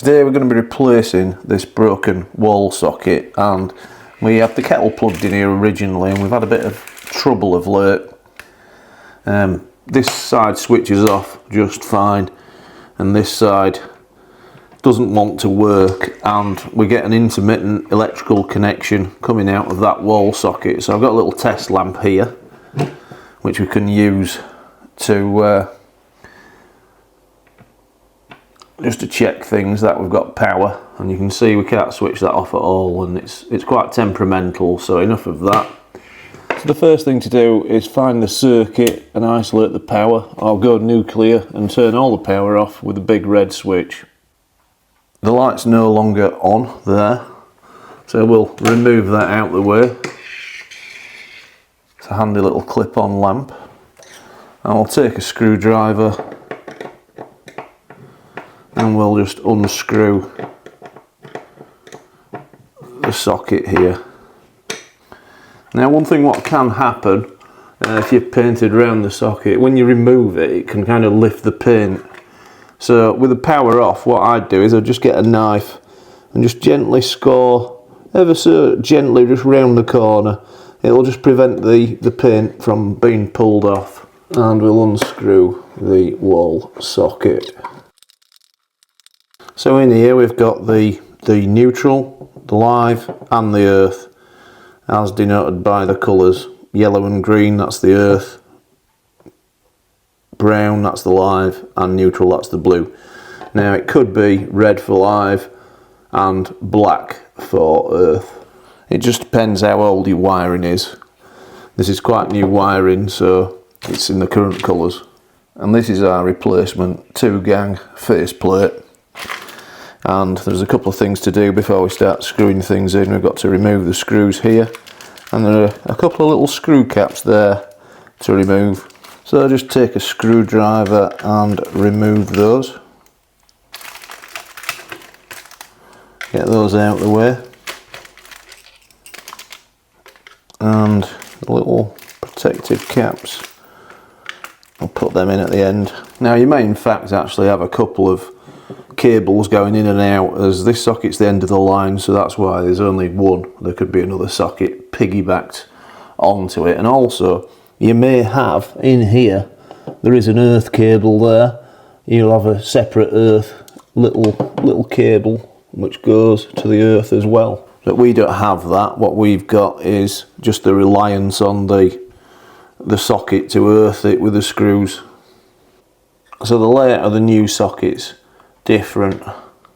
Today we're going to be replacing this broken wall socket, and we had the kettle plugged in here originally and we've had a bit of trouble of late. This side switches off just fine and this side doesn't want to work, and we get an intermittent electrical connection coming out of that wall socket. So I've got a little test lamp here which we can use to just to check things that we've got power, and you can see we can't switch that off at all, and it's quite temperamental, so enough of that. So the first thing to do is find the circuit and isolate the power. I'll go nuclear and turn all the power off with a big red switch. The light's no longer on there, so we'll remove that out of the way. It's a handy little clip-on lamp. And I'll take a screwdriver and we'll just unscrew the socket here. Now, one thing what can happen if you've painted around the socket, when you remove it, it can kind of lift the paint. So with the power off, what I'd do is I'd just get a knife and just gently score, ever so gently, just round the corner. It'll just prevent the paint from being pulled off. And we'll unscrew the wall socket. So in here we've got the neutral, the live and the earth, as denoted by the colours. Yellow and green, that's the earth, brown, that's the live, and neutral, that's the blue. Now it could be red for live and black for earth. It just depends how old your wiring is. This is quite new wiring, so it's in the current colours. And this is our replacement 2-gang faceplate. And there's a couple of things to do before we start screwing things in. We've got to remove the screws here, and there are a couple of little screw caps there to remove. So I'll just take a screwdriver and remove those. Get those out of the way. And the little protective caps, I'll put them in at the end. Now you may in fact actually have a couple of cables going in and out, as this socket's the end of the line, so that's why there's only one. There could be another socket piggybacked onto it. And also you may have in here, there is an earth cable there. You'll have a separate earth little cable which goes to the earth as well. But we don't have that. What we've got is just the reliance on the socket to earth it with the screws. So the layout of the new socket's different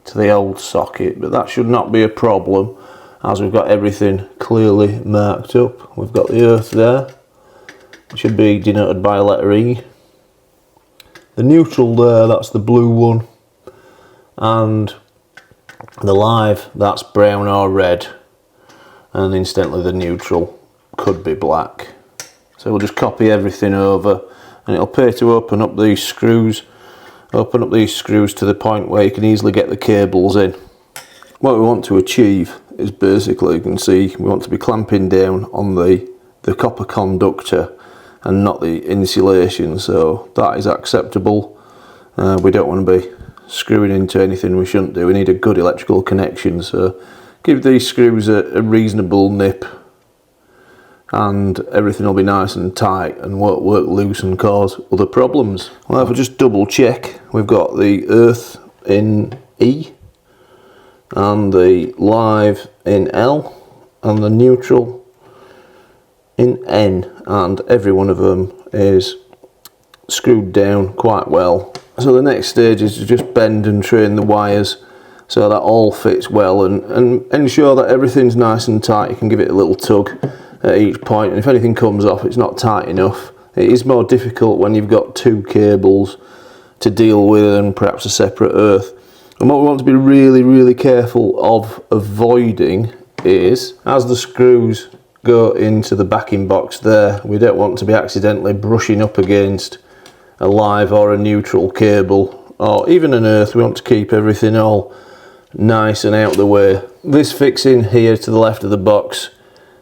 to the old socket, but that should not be a problem as we've got everything clearly marked up. We've got the earth there, it should be denoted by a letter E. The neutral there, that's the blue one, and the live, that's brown or red, and incidentally the neutral could be black. So we'll just copy everything over, and it'll pay to open up these screws to the point where you can easily get the cables in. What we want to achieve is basically, you can see, we want to be clamping down on the copper conductor and not the insulation, so that is acceptable. We don't want to be screwing into anything we shouldn't do. We need a good electrical connection, so give these screws a reasonable nip and everything will be nice and tight and won't work loose and cause other problems. Well, if we just double check, we've got the earth in E and the live in L and the neutral in N, and every one of them is screwed down quite well. So the next stage is to just bend and train the wires so that all fits well, and ensure that everything's nice and tight. You can give it a little tug at each point, and if anything comes off, it's not tight enough. It is more difficult when you've got two cables to deal with and perhaps a separate earth. And what we want to be really careful of avoiding is, as the screws go into the backing box there, we don't want to be accidentally brushing up against a live or a neutral cable or even an earth. We want to keep everything all nice and out of the way. This fixing here to the left of the box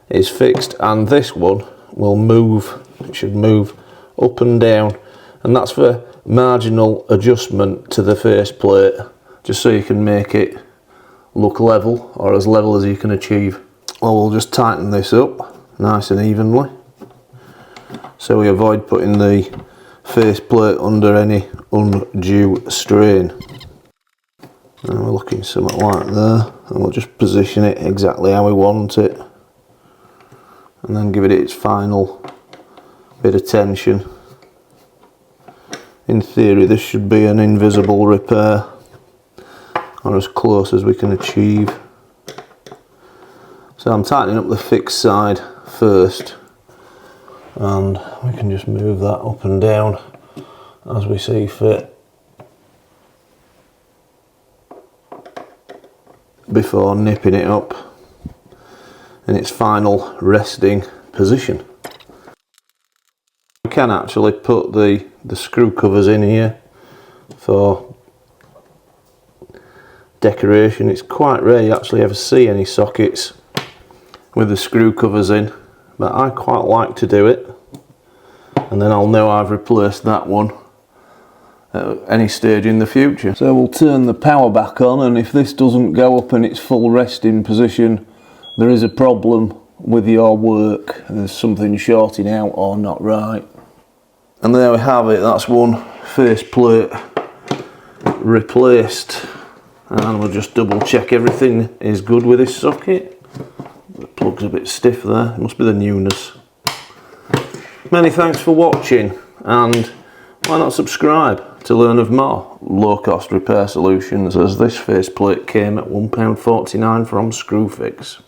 is fixed, and this one will move. It should move up and down, and that's for marginal adjustment to the faceplate. just so you can make it look level, or as level as you can achieve. Well, we'll just tighten this up nice and evenly so we avoid putting the faceplate under any undue strain. And we're looking something like there, and we'll just position it exactly how we want it and then give it its final bit of tension. In theory this should be an invisible repair, or as close as we can achieve. So I'm tightening up the fixed side first, and we can just move that up and down as we see fit before nipping it up in its final resting position. We can actually put the screw covers in here for decoration. It's quite rare you actually ever see any sockets with the screw covers in, but I quite like to do it, and then I'll know I've replaced that one at any stage in the future. So we'll turn the power back on, and if this doesn't go up in its full resting position, there is a problem with your work. There's something shorting out or not right. And there we have it, that's one faceplate replaced. And we'll just double check everything is good with this socket. The plug's a bit stiff there, it must be the newness. Many thanks for watching, and why not subscribe to learn of more low-cost repair solutions, as this faceplate came at £1.49 from Screwfix.